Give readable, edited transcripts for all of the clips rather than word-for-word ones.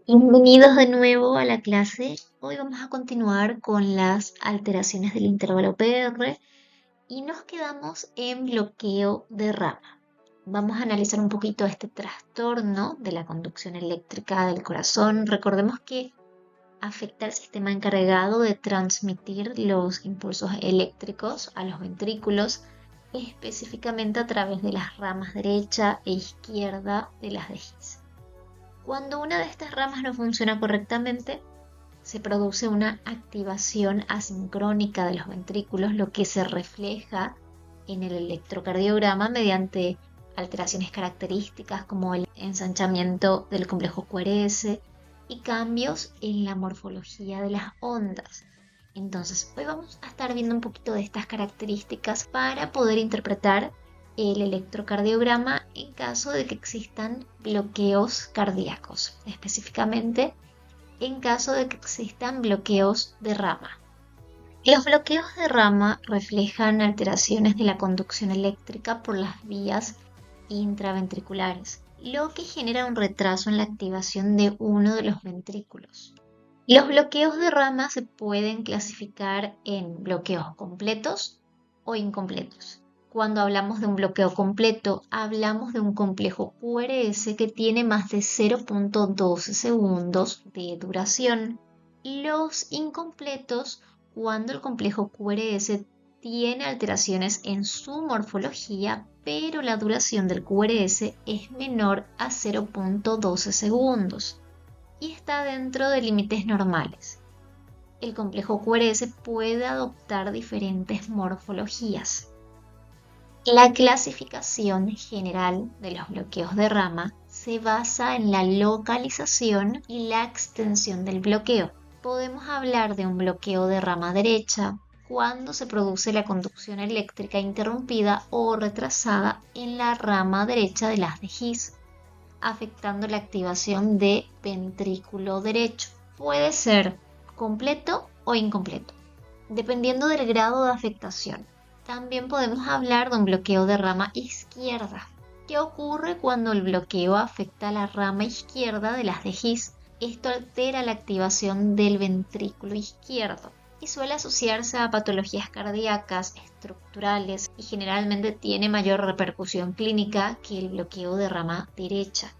Bienvenidos de nuevo a la clase. Hoy vamos a continuar con las alteraciones del intervalo PR y nos quedamos en bloqueo de rama. Vamos a analizar un poquito este trastorno de la conducción eléctrica del corazón. Recordemos que afecta al sistema encargado de transmitir los impulsos eléctricos a los ventrículos, específicamente a través de las ramas derecha e izquierda de las de His. Cuando una de estas ramas no funciona correctamente, se produce una activación asincrónica de los ventrículos, lo que se refleja en el electrocardiograma mediante alteraciones características como el ensanchamiento del complejo QRS y cambios en la morfología de las ondas. Entonces, hoy vamos a estar viendo un poquito de estas características para poder interpretar el electrocardiograma en caso de que existan bloqueos cardíacos, específicamente en caso de que existan bloqueos de rama. Los bloqueos de rama reflejan alteraciones de la conducción eléctrica por las vías intraventriculares, lo que genera un retraso en la activación de uno de los ventrículos. Los bloqueos de rama se pueden clasificar en bloqueos completos o incompletos. Cuando hablamos de un bloqueo completo, hablamos de un complejo QRS que tiene más de 0.12 segundos de duración. Los incompletos, cuando el complejo QRS tiene alteraciones en su morfología, pero la duración del QRS es menor a 0.12 segundos y está dentro de límites normales. El complejo QRS puede adoptar diferentes morfologías. La clasificación general de los bloqueos de rama se basa en la localización y la extensión del bloqueo. Podemos hablar de un bloqueo de rama derecha cuando se produce la conducción eléctrica interrumpida o retrasada en la rama derecha de las de His, afectando la activación de ventrículo derecho. Puede ser completo o incompleto, dependiendo del grado de afectación. También podemos hablar de un bloqueo de rama izquierda. ¿Qué ocurre cuando el bloqueo afecta a la rama izquierda de las de His? Esto altera la activación del ventrículo izquierdo y suele asociarse a patologías cardíacas estructurales y generalmente tiene mayor repercusión clínica que el bloqueo de rama derecha.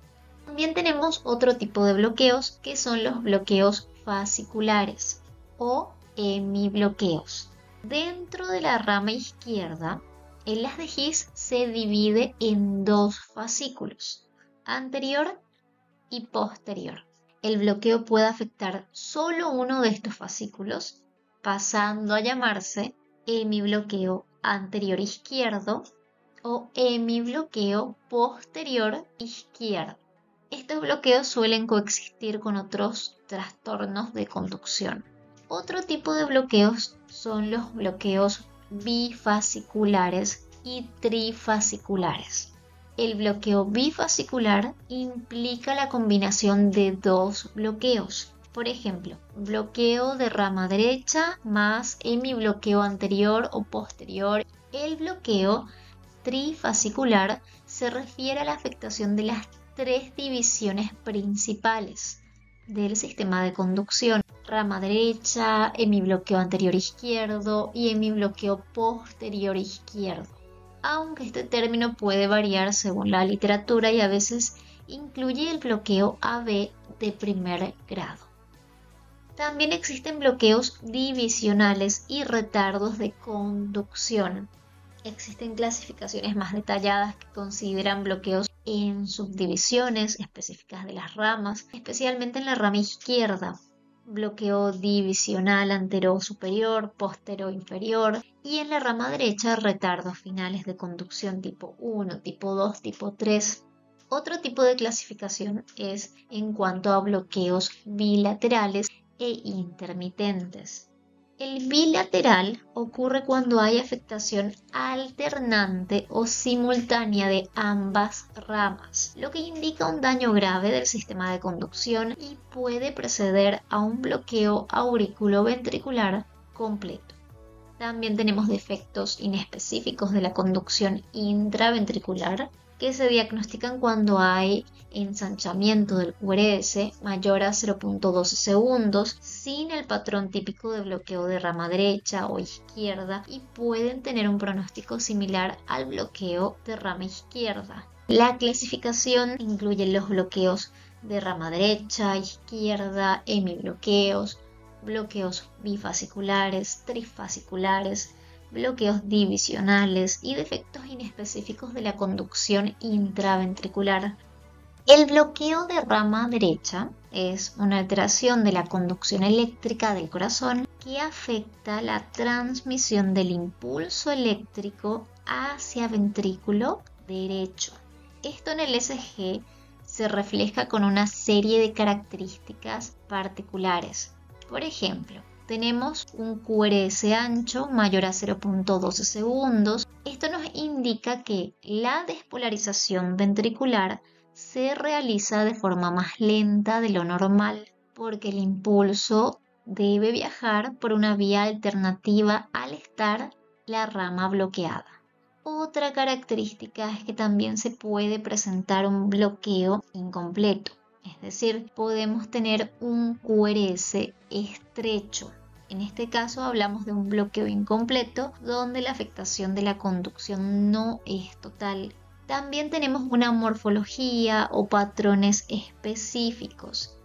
También tenemos otro tipo de bloqueos que son los bloqueos fasciculares o hemibloqueos. Dentro de la rama izquierda, en las de His se divide en dos fascículos, anterior y posterior. El bloqueo puede afectar solo uno de estos fascículos, pasando a llamarse hemibloqueo anterior izquierdo o hemibloqueo posterior izquierdo. Estos bloqueos suelen coexistir con otros trastornos de conducción. Otro tipo de bloqueos son los bloqueos bifasciculares y trifasciculares. El bloqueo bifascicular implica la combinación de dos bloqueos. Por ejemplo, bloqueo de rama derecha más hemibloqueo anterior o posterior. El bloqueo trifascicular se refiere a la afectación de las tres divisiones principales del sistema de conducción: rama derecha, hemibloqueo anterior izquierdo y hemibloqueo posterior izquierdo. Aunque este término puede variar según la literatura y a veces incluye el bloqueo AB de primer grado. También existen bloqueos divisionales y retardos de conducción. Existen clasificaciones más detalladas que consideran bloqueos en subdivisiones específicas de las ramas, especialmente en la rama izquierda. Bloqueo divisional antero superior, postero inferior, y en la rama derecha retardos finales de conducción tipo 1, tipo 2, tipo 3. Otro tipo de clasificación es en cuanto a bloqueos bilaterales e intermitentes. El bilateral ocurre cuando hay afectación alternante o simultánea de ambas ramas, lo que indica un daño grave del sistema de conducción y puede preceder a un bloqueo auriculoventricular completo. También tenemos defectos inespecíficos de la conducción intraventricular que se diagnostican cuando hay ensanchamiento del QRS mayor a 0.12 segundos sin el patrón típico de bloqueo de rama derecha o izquierda y pueden tener un pronóstico similar al bloqueo de rama izquierda. La clasificación incluye los bloqueos de rama derecha, izquierda, hemibloqueos, bloqueos bifasciculares, trifasciculares, bloqueos divisionales y defectos inespecíficos de la conducción intraventricular. El bloqueo de rama derecha es una alteración de la conducción eléctrica del corazón que afecta la transmisión del impulso eléctrico hacia ventrículo derecho. Esto en el ECG se refleja con una serie de características particulares. Por ejemplo, tenemos un QRS ancho mayor a 0.12 segundos. Esto nos indica que la despolarización ventricular se realiza de forma más lenta de lo normal, porque el impulso debe viajar por una vía alternativa al estar la rama bloqueada. Otra característica es que también se puede presentar un bloqueo incompleto. Es decir, podemos tener un QRS estrecho. En este caso hablamos de un bloqueo incompleto donde la afectación de la conducción no es total. También tenemos una morfología o patrones específicos.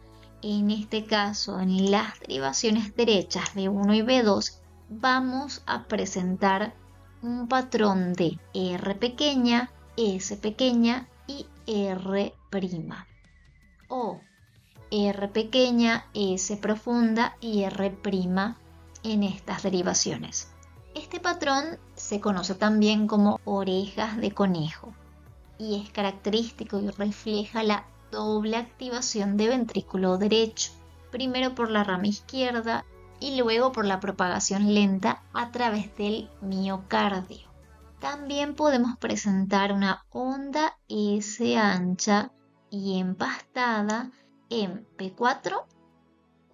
En este caso, en las derivaciones derechas B1 y B2, vamos a presentar un patrón de R pequeña, S pequeña y R'. O R pequeña, S profunda y R' en estas derivaciones. Este patrón se conoce también como orejas de conejo y es característico y refleja la doble activación de ventrículo derecho, primero por la rama izquierda y luego por la propagación lenta a través del miocardio. También podemos presentar una onda S ancha y empastada en P4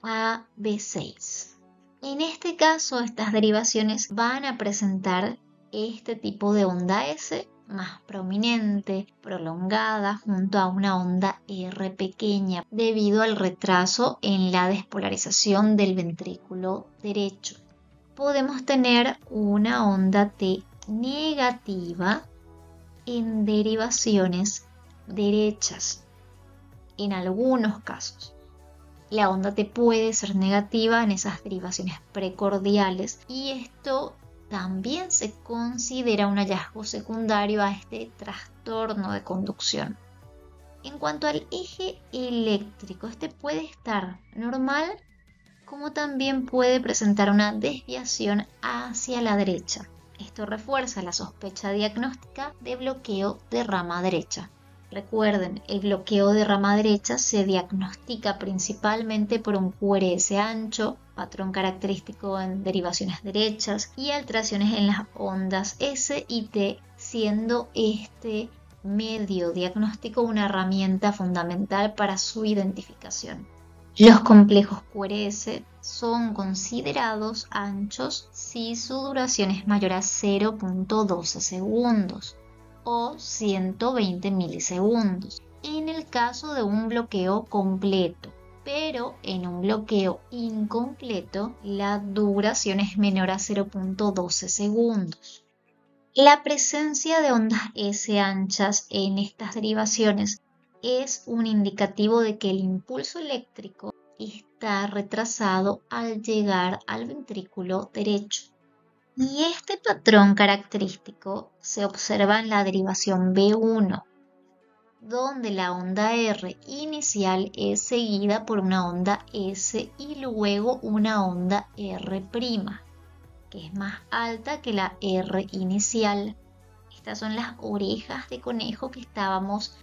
a B6. En este caso, estas derivaciones van a presentar este tipo de onda S más prominente, prolongada, junto a una onda R pequeña, debido al retraso en la despolarización del ventrículo derecho. Podemos tener una onda T negativa en derivaciones derechas. En algunos casos, la onda T puede ser negativa en esas derivaciones precordiales y esto también se considera un hallazgo secundario a este trastorno de conducción. En cuanto al eje eléctrico, este puede estar normal, como también puede presentar una desviación hacia la derecha. Esto refuerza la sospecha diagnóstica de bloqueo de rama derecha. Recuerden, el bloqueo de rama derecha se diagnostica principalmente por un QRS ancho, patrón característico en derivaciones derechas y alteraciones en las ondas S y T, siendo este medio diagnóstico una herramienta fundamental para su identificación. Los complejos QRS son considerados anchos si su duración es mayor a 0.12 segundos. O 120 milisegundos en el caso de un bloqueo completo, pero en un bloqueo incompleto la duración es menor a 0.12 segundos. La presencia de ondas S anchas en estas derivaciones es un indicativo de que el impulso eléctrico está retrasado al llegar al ventrículo derecho. Y este patrón característico se observa en la derivación B1, donde la onda R inicial es seguida por una onda S y luego una onda R', que es más alta que la R inicial. Estas son las orejas de conejo que estábamos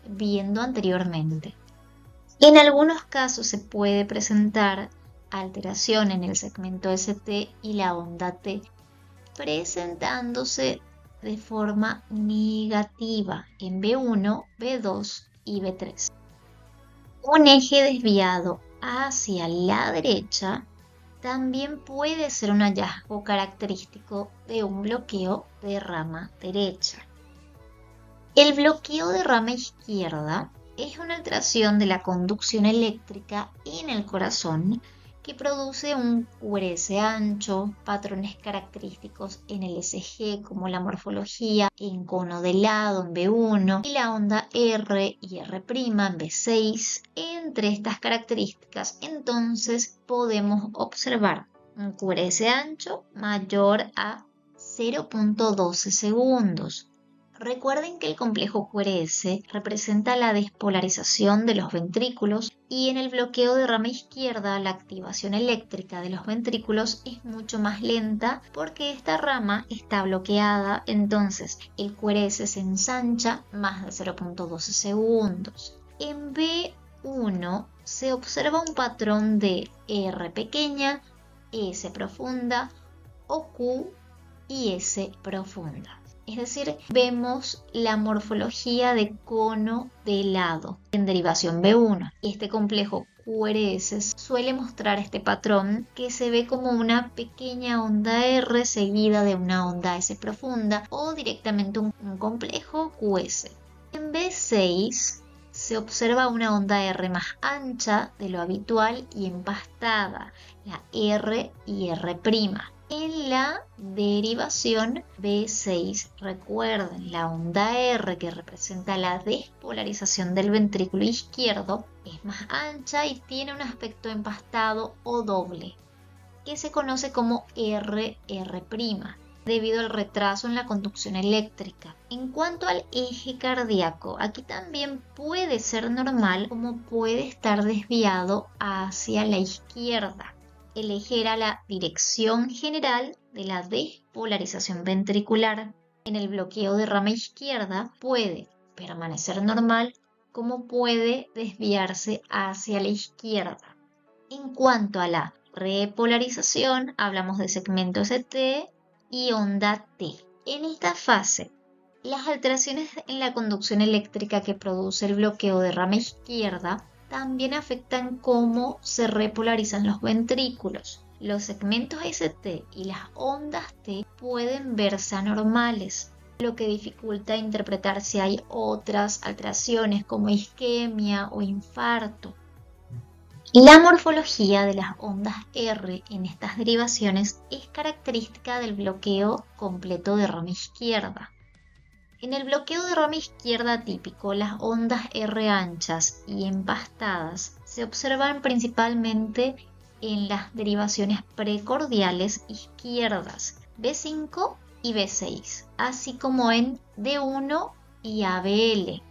viendo anteriormente. En algunos casos se puede presentar alteración en el segmento ST y la onda T, presentándose de forma negativa en B1, B2 y B3. Un eje desviado hacia la derecha también puede ser un hallazgo característico de un bloqueo de rama derecha. El bloqueo de rama izquierda es una alteración de la conducción eléctrica en el corazón que produce un QRS ancho, patrones característicos en el ECG como la morfología en cono de lado en B1 y la onda R y R' en B6. Entre estas características, entonces, podemos observar un QRS ancho mayor a 0.12 segundos. Recuerden que el complejo QRS representa la despolarización de los ventrículos y en el bloqueo de rama izquierda la activación eléctrica de los ventrículos es mucho más lenta porque esta rama está bloqueada, entonces el QRS se ensancha más de 0.12 segundos. En B1 se observa un patrón de R pequeña, S profunda o Q y S profunda. Es decir, vemos la morfología de cono de helado en derivación B1. Este complejo QRS suele mostrar este patrón que se ve como una pequeña onda R seguida de una onda S profunda o directamente un complejo QS. En B6 se observa una onda R más ancha de lo habitual y empastada, la R y R'. En la derivación B6, recuerden, la onda R que representa la despolarización del ventrículo izquierdo es más ancha y tiene un aspecto empastado o doble, que se conoce como RR', debido al retraso en la conducción eléctrica. En cuanto al eje cardíaco, aquí también puede ser normal como puede estar desviado hacia la izquierda. El eje era la dirección general de la despolarización ventricular. En el bloqueo de rama izquierda puede permanecer normal como puede desviarse hacia la izquierda. En cuanto a la repolarización, hablamos de segmento ST y onda T. En esta fase, las alteraciones en la conducción eléctrica que produce el bloqueo de rama izquierda también afectan cómo se repolarizan los ventrículos. Los segmentos ST y las ondas T pueden verse anormales, lo que dificulta interpretar si hay otras alteraciones como isquemia o infarto. La morfología de las ondas R en estas derivaciones es característica del bloqueo completo de rama izquierda. En el bloqueo de rama izquierda típico, las ondas R anchas y empastadas se observan principalmente en las derivaciones precordiales izquierdas, B5 y B6, así como en D1 y ABL.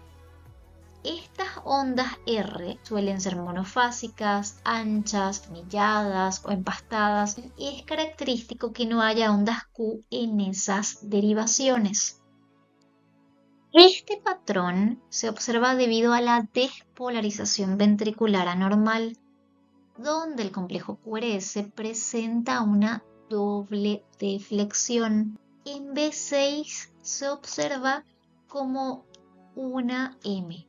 Estas ondas R suelen ser monofásicas, anchas, anilladas o empastadas y es característico que no haya ondas Q en esas derivaciones. Este patrón se observa debido a la despolarización ventricular anormal, donde el complejo QRS presenta una doble deflexión. En B6 se observa como una M.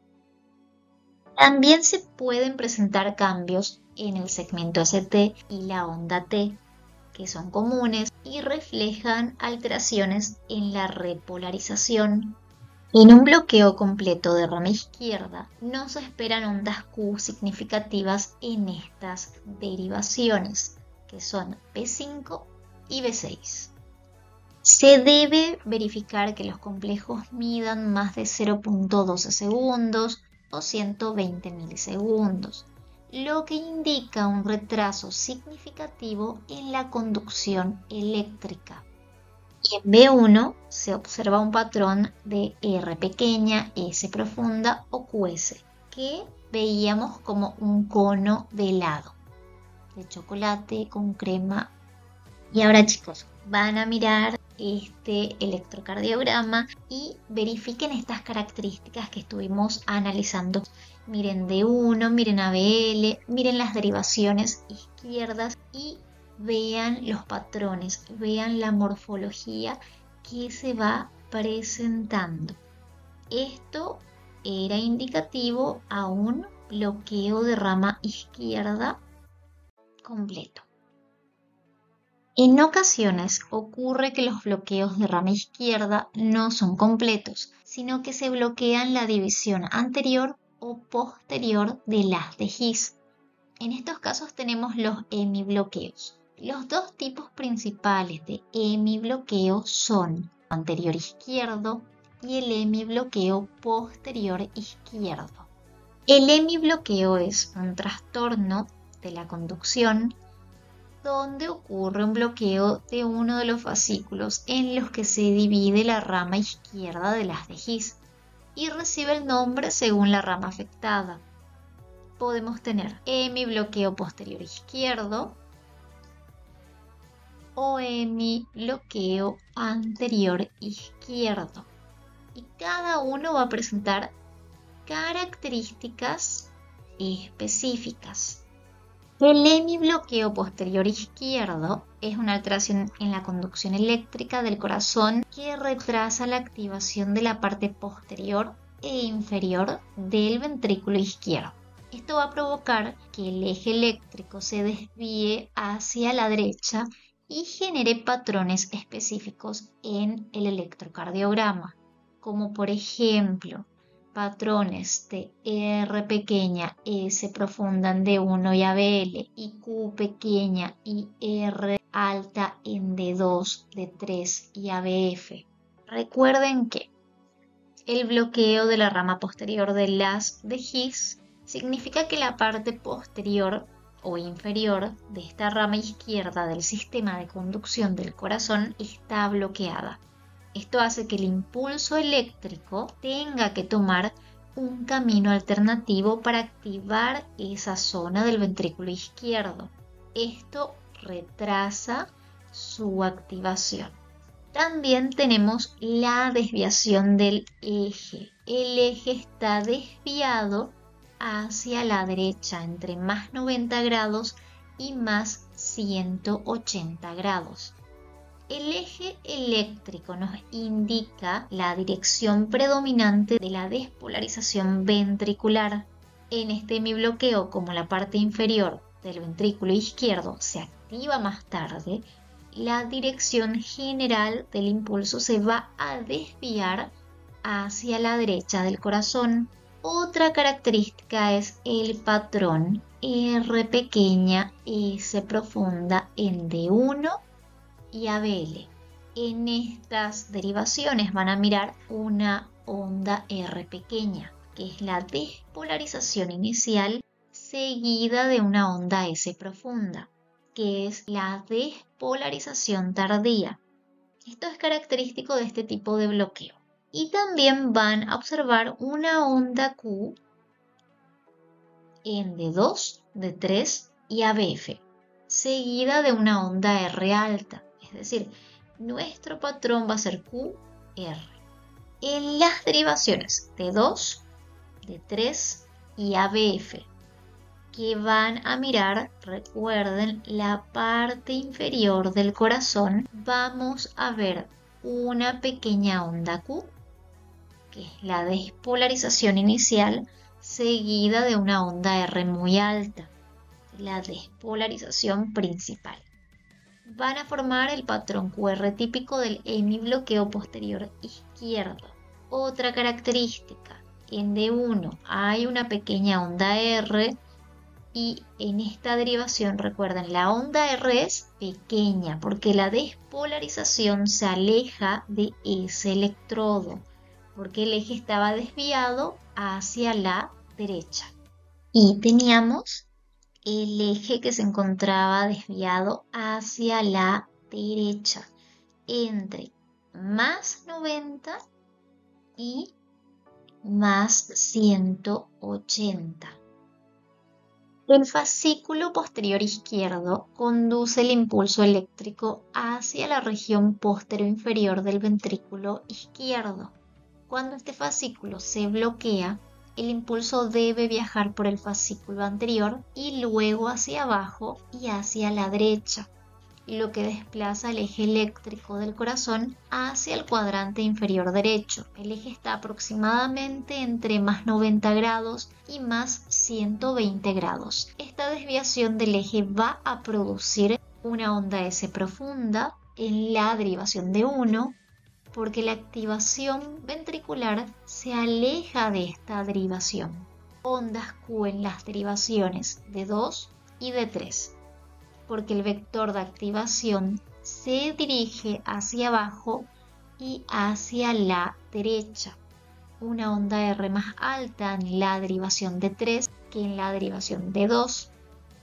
También se pueden presentar cambios en el segmento ST y la onda T, que son comunes y reflejan alteraciones en la repolarización. En un bloqueo completo de rama izquierda no se esperan ondas Q significativas en estas derivaciones, que son B5 y B6. Se debe verificar que los complejos midan más de 0.12 segundos o 120 milisegundos, lo que indica un retraso significativo en la conducción eléctrica. Y en B1 se observa un patrón de R pequeña, S profunda o QS, que veíamos como un cono de helado, de chocolate con crema. Y ahora, chicos, van a mirar este electrocardiograma y verifiquen estas características que estuvimos analizando. Miren D1, miren ABL, miren las derivaciones izquierdas y vean los patrones, vean la morfología que se va presentando. Esto era indicativo a un bloqueo de rama izquierda completo. En ocasiones ocurre que los bloqueos de rama izquierda no son completos, sino que se bloquean la división anterior o posterior del haz de His. En estos casos tenemos los hemibloqueos. Los dos tipos principales de hemibloqueo son anterior izquierdo y el hemibloqueo posterior izquierdo. El hemibloqueo es un trastorno de la conducción donde ocurre un bloqueo de uno de los fascículos en los que se divide la rama izquierda del haz de His y recibe el nombre según la rama afectada. Podemos tener hemibloqueo posterior izquierdo o hemibloqueo anterior izquierdo. Y cada uno va a presentar características específicas. El hemibloqueo posterior izquierdo es una alteración en la conducción eléctrica del corazón que retrasa la activación de la parte posterior e inferior del ventrículo izquierdo. Esto va a provocar que el eje eléctrico se desvíe hacia la derecha y genere patrones específicos en el electrocardiograma, como por ejemplo patrones de R pequeña, S profunda en D1 y ABL, y Q pequeña y R alta en D2, D3 y ABF. Recuerden que el bloqueo de la rama posterior del haz de His significa que la parte posterior o inferior de esta rama izquierda del sistema de conducción del corazón está bloqueada. Esto hace que el impulso eléctrico tenga que tomar un camino alternativo para activar esa zona del ventrículo izquierdo. Esto retrasa su activación. También tenemos la desviación del eje. El eje está desviado hacia la derecha entre más 90 grados y más 180 grados. El eje eléctrico nos indica la dirección predominante de la despolarización ventricular. En este hemibloqueo, como la parte inferior del ventrículo izquierdo se activa más tarde, la dirección general del impulso se va a desviar hacia la derecha del corazón. Otra característica es el patrón R pequeña, S profunda en D1 y ABL. En estas derivaciones van a mirar una onda R pequeña, que es la despolarización inicial seguida de una onda S profunda, que es la despolarización tardía. Esto es característico de este tipo de bloqueo. Y también van a observar una onda Q en D2, D3 y ABF, seguida de una onda R alta. Es decir, nuestro patrón va a ser QR. En las derivaciones D2, D3 y ABF, que van a mirar, recuerden, la parte inferior del corazón, vamos a ver una pequeña onda Q, que es la despolarización inicial, seguida de una onda R muy alta, la despolarización principal. Van a formar el patrón QR típico del hemibloqueo posterior izquierdo. Otra característica, en D1 hay una pequeña onda R y en esta derivación, recuerden, la onda R es pequeña porque la despolarización se aleja de ese electrodo, porque el eje estaba desviado hacia la derecha. Y teníamos el eje que se encontraba desviado hacia la derecha entre más 90 y más 180. El fascículo posterior izquierdo conduce el impulso eléctrico hacia la región posterior-inferior del ventrículo izquierdo. Cuando este fascículo se bloquea, el impulso debe viajar por el fascículo anterior y luego hacia abajo y hacia la derecha, lo que desplaza el eje eléctrico del corazón hacia el cuadrante inferior derecho. El eje está aproximadamente entre más 90 grados y más 120 grados. Esta desviación del eje va a producir una onda S profunda en la derivación de 1 porque la activación ventricular se aleja de esta derivación. Ondas Q en las derivaciones de 2 y de 3, porque el vector de activación se dirige hacia abajo y hacia la derecha. Una onda R más alta en la derivación de 3 que en la derivación de 2,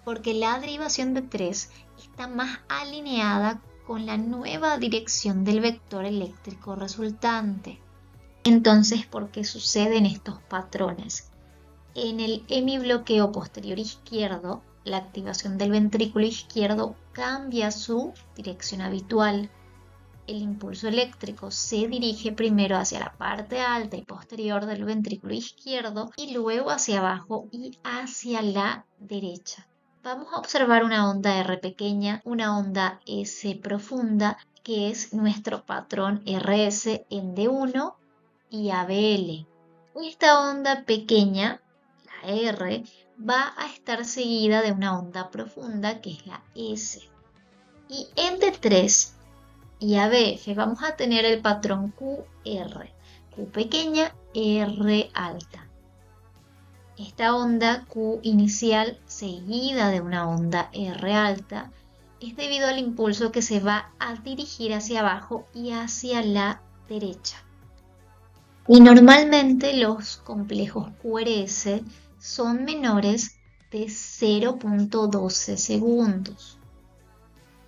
porque la derivación de 3 está más alineada con la nueva dirección del vector eléctrico resultante. Entonces, ¿por qué suceden estos patrones? En el hemibloqueo posterior izquierdo, la activación del ventrículo izquierdo cambia su dirección habitual. El impulso eléctrico se dirige primero hacia la parte alta y posterior del ventrículo izquierdo y luego hacia abajo y hacia la derecha. Vamos a observar una onda R pequeña, una onda S profunda, que es nuestro patrón RS en D1 y ABL. Esta onda pequeña, la R, va a estar seguida de una onda profunda que es la S. Y en D3 y ABF vamos a tener el patrón QR, Q pequeña, R alta. Esta onda Q inicial seguida de una onda R alta es debido al impulso que se va a dirigir hacia abajo y hacia la derecha. Y normalmente los complejos QRS son menores de 0.12 segundos.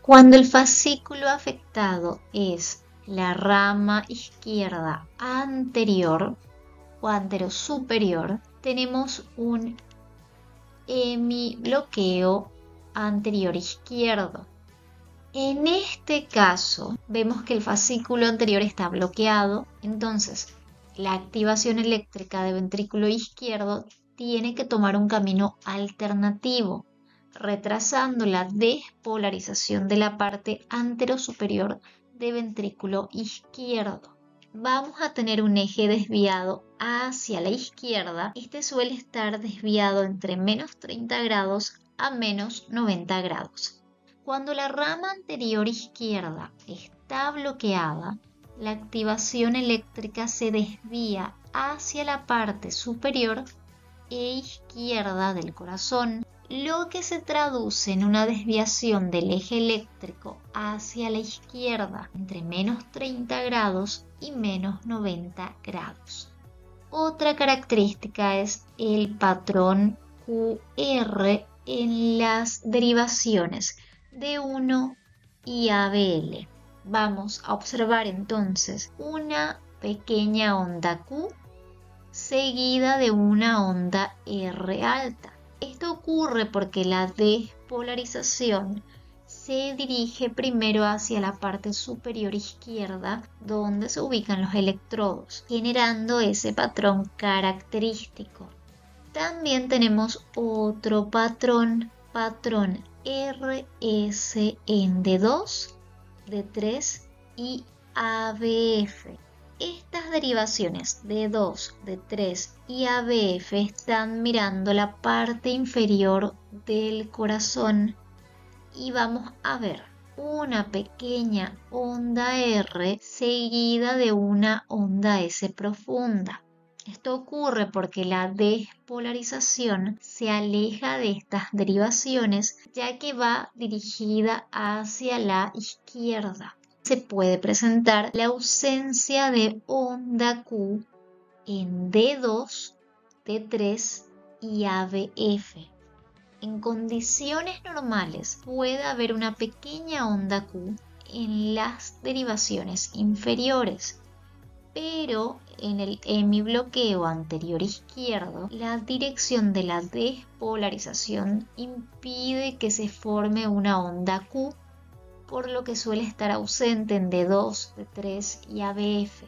Cuando el fascículo afectado es la rama izquierda anterior o anterosuperior, tenemos un hemibloqueo anterior izquierdo. En este caso, vemos que el fascículo anterior está bloqueado, entonces la activación eléctrica del ventrículo izquierdo tiene que tomar un camino alternativo, retrasando la despolarización de la parte anterosuperior del ventrículo izquierdo. Vamos a tener un eje desviado hacia la izquierda. Este suele estar desviado entre menos 30 grados a menos 90 grados. Cuando la rama anterior izquierda está bloqueada, la activación eléctrica se desvía hacia la parte superior e izquierda del corazón, lo que se traduce en una desviación del eje eléctrico hacia la izquierda entre menos 30 grados y menos 90 grados. Otra característica es el patrón QR en las derivaciones de 1 y ABL. Vamos a observar entonces una pequeña onda Q seguida de una onda R alta. Esto ocurre porque la despolarización se dirige primero hacia la parte superior izquierda, donde se ubican los electrodos, generando ese patrón característico. También tenemos otro patrón RS en D2, D3 y ABF. Estas derivaciones D2, D3 y ABF están mirando la parte inferior del corazón y vamos a ver una pequeña onda R seguida de una onda S profunda. Esto ocurre porque la despolarización se aleja de estas derivaciones ya que va dirigida hacia la izquierda. Se puede presentar la ausencia de onda Q en D2, D3 y ABF. En condiciones normales puede haber una pequeña onda Q en las derivaciones inferiores, pero en el hemibloqueo anterior izquierdo, la dirección de la despolarización impide que se forme una onda Q, por lo que suele estar ausente en D2, D3 y ABF.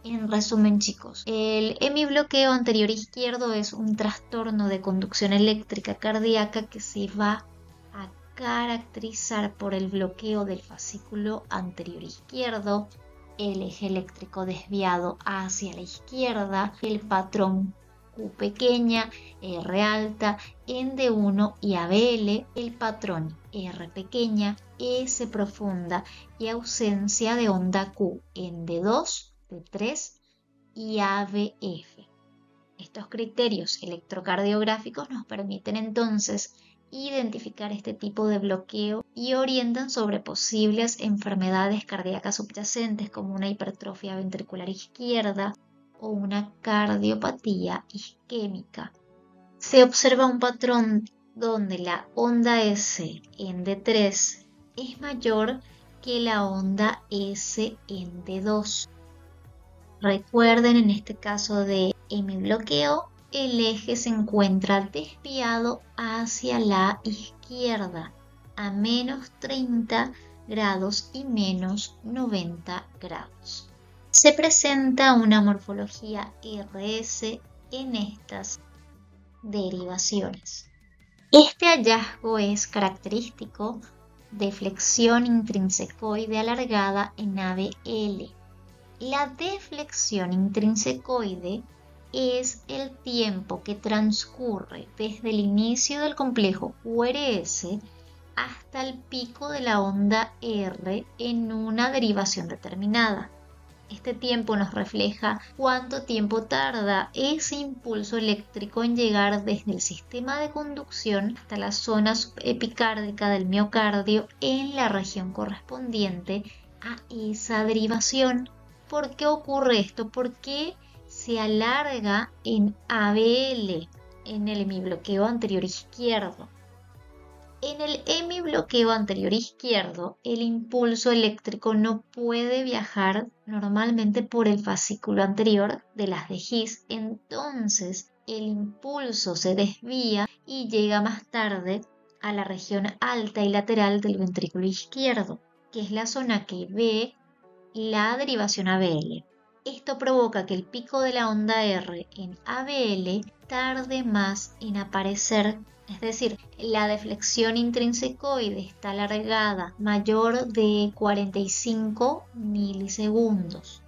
En resumen, chicos, el hemibloqueo anterior izquierdo es un trastorno de conducción eléctrica cardíaca que se va a caracterizar por el bloqueo del fascículo anterior izquierdo, el eje eléctrico desviado hacia la izquierda, el patrón Q pequeña, R alta, en D1 y ABL, el patrón R pequeña, S profunda y ausencia de onda Q en D2, D3 y ABF. Estos criterios electrocardiográficos nos permiten entonces identificar este tipo de bloqueo y orientan sobre posibles enfermedades cardíacas subyacentes como una hipertrofia ventricular izquierda o una cardiopatía isquémica. Se observa un patrón donde la onda S en D3 es mayor que la onda S en D2. Recuerden, en este caso de hemibloqueo, el eje se encuentra desviado hacia la izquierda a menos 30 grados y menos 90 grados. Se presenta una morfología RS en estas derivaciones. Este hallazgo es característico de flexión intrinsecoide alargada en ABL. La deflexión intrinsecoide es el tiempo que transcurre desde el inicio del complejo QRS hasta el pico de la onda R en una derivación determinada. Este tiempo nos refleja cuánto tiempo tarda ese impulso eléctrico en llegar desde el sistema de conducción hasta la zona subepicárdica del miocardio en la región correspondiente a esa derivación. ¿Por qué ocurre esto? ¿Por qué se alarga en ABL, en el hemibloqueo anterior izquierdo? En el hemibloqueo anterior izquierdo, el impulso eléctrico no puede viajar normalmente por el fascículo anterior de las de His, entonces el impulso se desvía y llega más tarde a la región alta y lateral del ventrículo izquierdo, que es la zona que ve la derivación ABL. Esto provoca que el pico de la onda R en ABL tarde más en aparecer, es decir, la deflexión intrinsecoide está alargada mayor de 45 milisegundos.